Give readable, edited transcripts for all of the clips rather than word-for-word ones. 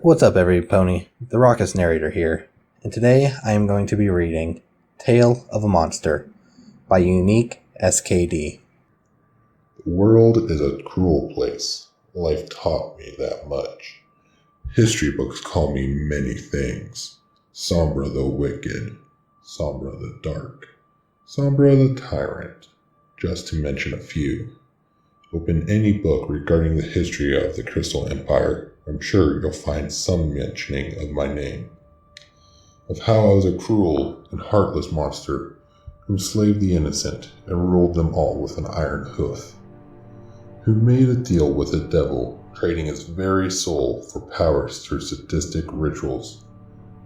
What's up, every pony? The Raucous Narrator here, and today I am going to be reading Tale of a Monster by Unique SKD. The world is a cruel place. Life taught me that much. History books call me many things. Sombra the wicked, Sombra the dark, Sombra the tyrant, just to mention a few. Open any book regarding the history of the Crystal Empire, I'm sure you'll find some mentioning of my name. Of how I was a cruel and heartless monster who enslaved the innocent and ruled them all with an iron hoof. Who made a deal with the devil, trading his very soul for powers through sadistic rituals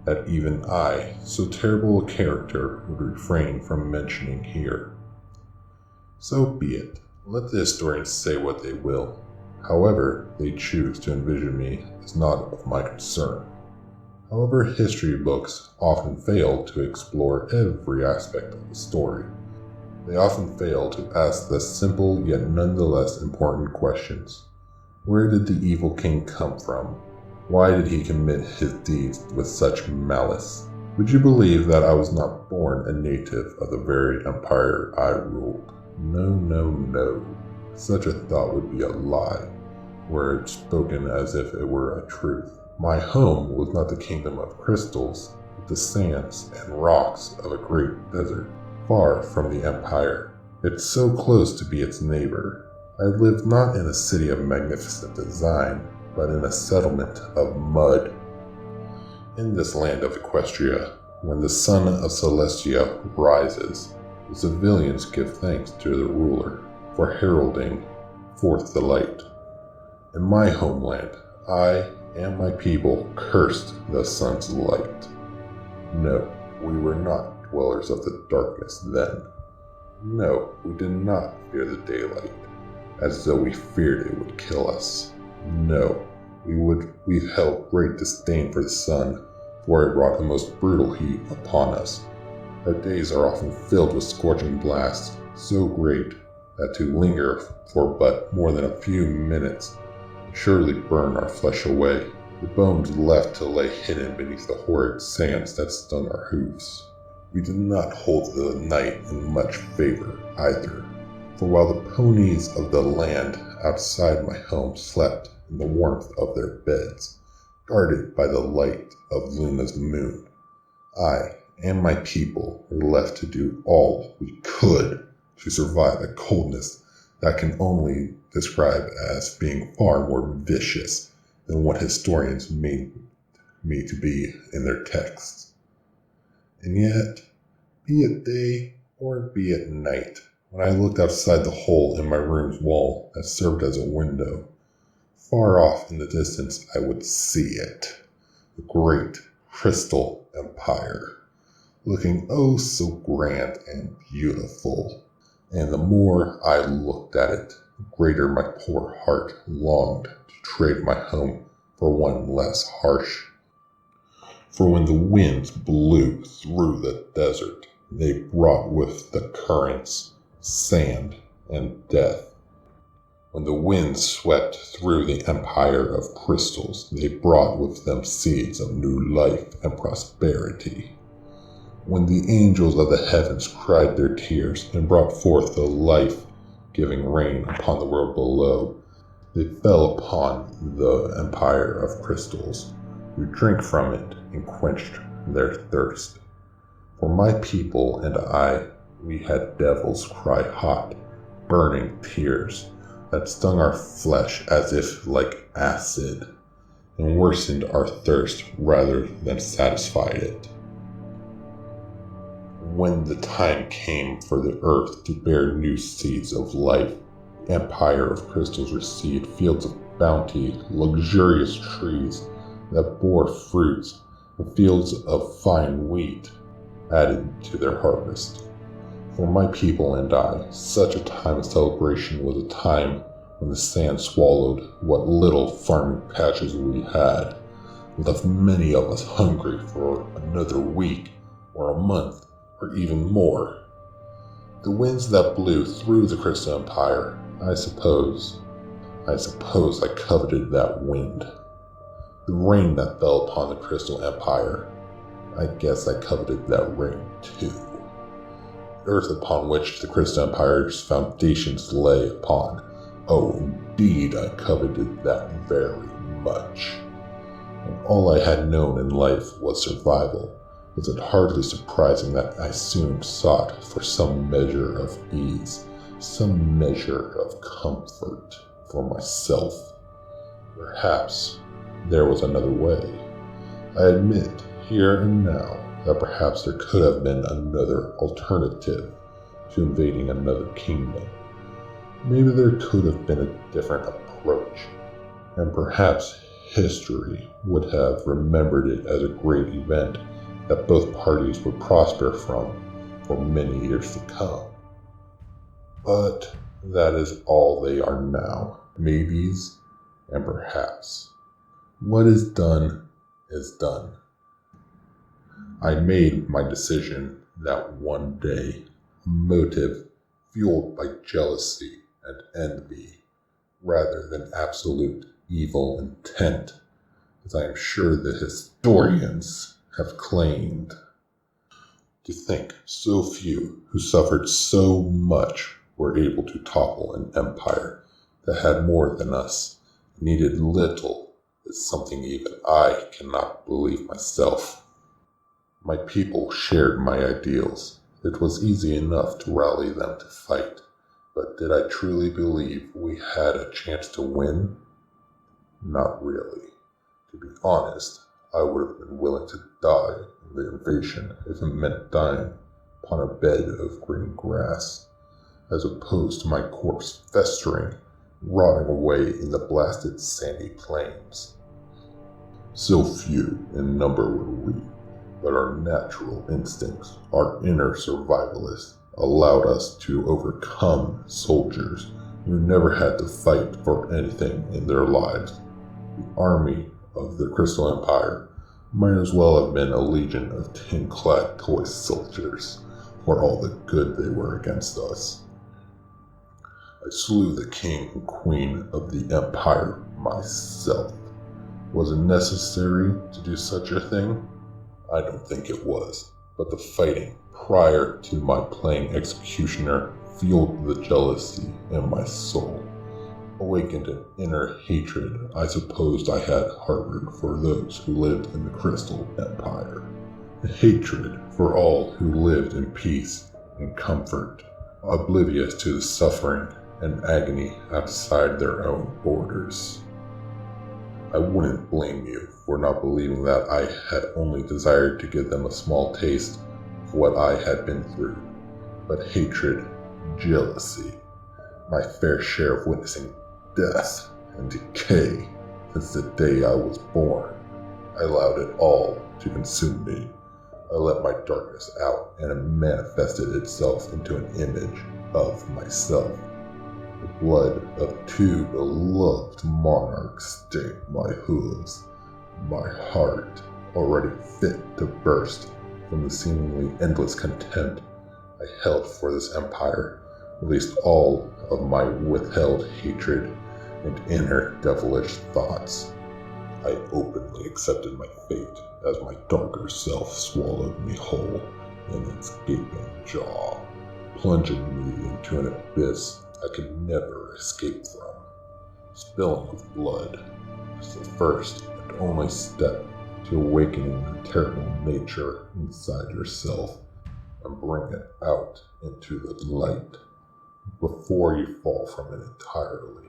that even I, so terrible a character, would refrain from mentioning here. So be it. Let the historians say what they will. However they choose to envision me is not of my concern. However, history books often fail to explore every aspect of the story. They often fail to ask the simple yet nonetheless important questions. Where did the evil king come from? Why did he commit his deeds with such malice? Would you believe that I was not born a native of the very empire I ruled? No. Such a thought would be a lie, were it spoken as if it were a truth. My home was not the kingdom of crystals, but the sands and rocks of a great desert, far from the empire. It's so close to be its neighbor. I lived not in a city of magnificent design, but in a settlement of mud. In this land of Equestria, when the sun of Celestia rises, the civilians give thanks to the ruler for heralding forth the light. In my homeland, I and my people cursed the sun's light. No, we were not dwellers of the darkness then. No, we did not fear the daylight, as though we feared it would kill us. No, we held great disdain for the sun, for it brought the most brutal heat upon us. Our days are often filled with scorching blasts, so great that to linger for but more than a few minutes would surely burn our flesh away, the bones left to lay hidden beneath the horrid sands that stung our hooves. We did not hold the night in much favor either, for while the ponies of the land outside my home slept in the warmth of their beds, guarded by the light of Luna's moon, I and my people were left to do all we could to survive a coldness that can only describe as being far more vicious than what historians made me to be in their texts. And yet, be it day or be it night, when I looked outside the hole in my room's wall that served as a window, far off in the distance I would see it, the great Crystal Empire, looking oh so grand and beautiful. And the more I looked at it, the greater my poor heart longed to trade my home for one less harsh. For when the winds blew through the desert, they brought with the currents sand and death. When the winds swept through the empire of crystals, they brought with them seeds of new life and prosperity. When the angels of the heavens cried their tears and brought forth the life-giving rain upon the world below, they fell upon the empire of crystals, who drank from it and quenched their thirst. For my people and I, we had devils cry hot, burning tears that stung our flesh as if like acid, and worsened our thirst rather than satisfied it. When the time came for the earth to bear new seeds of life, the empire of crystals received fields of bounty, luxurious trees that bore fruits, and fields of fine wheat added to their harvest. For my people and I, such a time of celebration was a time when the sand swallowed what little farming patches we had, and left many of us hungry for another week or a month or even more. The winds that blew through the Crystal Empire, I suppose I coveted that wind. The rain that fell upon the Crystal Empire. I guess I coveted that rain too. The earth upon which the Crystal Empire's foundations lay upon. Oh, indeed, I coveted that very much. And all I had known in life was survival. Was it hardly surprising that I soon sought for some measure of ease, some measure of comfort for myself? Perhaps there was another way. I admit, here and now, that perhaps there could have been another alternative to invading another kingdom. Maybe there could have been a different approach, and perhaps history would have remembered it as a great event that both parties would prosper from for many years to come. But that is all they are now, maybes and perhaps. What is done is done. I made my decision that one day, a motive fueled by jealousy and envy, rather than absolute evil intent, as I am sure the historians have claimed. To think so few who suffered so much were able to topple an empire that had more than us, needed little, is something even I cannot believe myself. My people shared my ideals. It was easy enough to rally them to fight, but did I truly believe we had a chance to win? Not really. To be honest, I would have been willing to die in the invasion if it meant dying upon a bed of green grass, as opposed to my corpse festering, rotting away in the blasted sandy plains. So few in number were we, but our natural instincts, our inner survivalists, allowed us to overcome soldiers who never had to fight for anything in their lives. The army of the Crystal Empire might as well have been a legion of tin-clad toy soldiers, for all the good they were against us. I slew the king and queen of the empire myself. Was it necessary to do such a thing? I don't think it was, but the fighting prior to my playing executioner fueled the jealousy in my soul, awakened an inner hatred I supposed I had harbored for those who lived in the Crystal Empire, a hatred for all who lived in peace and comfort, oblivious to the suffering and agony outside their own borders. I wouldn't blame you for not believing that I had only desired to give them a small taste of what I had been through, but hatred, jealousy, my fair share of witnessing death and decay since the day I was born. I allowed it all to consume me. I let my darkness out, and it manifested itself into an image of myself. The blood of two beloved monarchs stained my hooves. My heart, already fit to burst from the seemingly endless contempt I held for this empire, released all of my withheld hatred and inner devilish thoughts. I openly accepted my fate as my darker self swallowed me whole in its gaping jaw, plunging me into an abyss I could never escape from. Spilling of blood is the first and only step to awakening the terrible nature inside yourself and bring it out into the light before you fall from it entirely.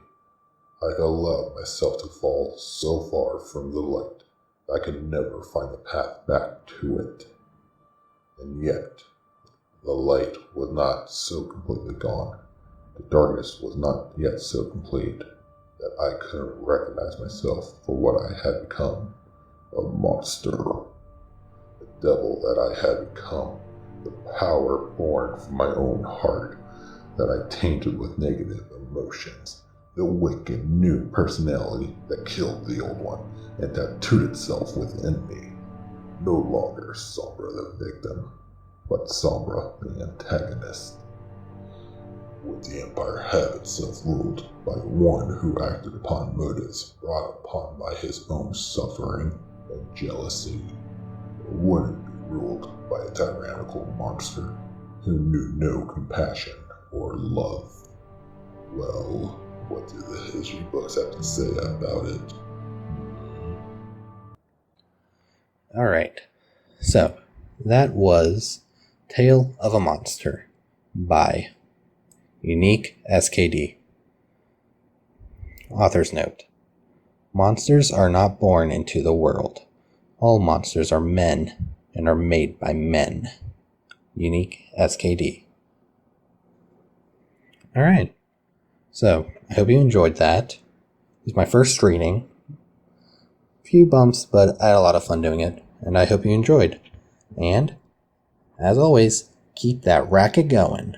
I allowed myself to fall so far from the light that I could never find the path back to it. And yet, the light was not so completely gone. The darkness was not yet so complete that I couldn't recognize myself for what I had become, a monster. The devil that I had become, the power born from my own heart that I tainted with negative emotions, the wicked new personality that killed the old one and tattooed itself within me. No longer Sombra the victim, but Sombra the antagonist. Would the Empire have itself ruled by one who acted upon motives brought upon by his own suffering and jealousy, or would it be ruled by a tyrannical monster who knew no compassion or love? Well, what do the history books have to say about it? Alright, so that was Tale of a Monster by Unique SKD. Author's note: monsters are not born into the world. All monsters are men and are made by men. Unique SKD. Alright, so I hope you enjoyed that. It was my first reading. A few bumps, but I had a lot of fun doing it, and I hope you enjoyed. And, as always, keep that racket going.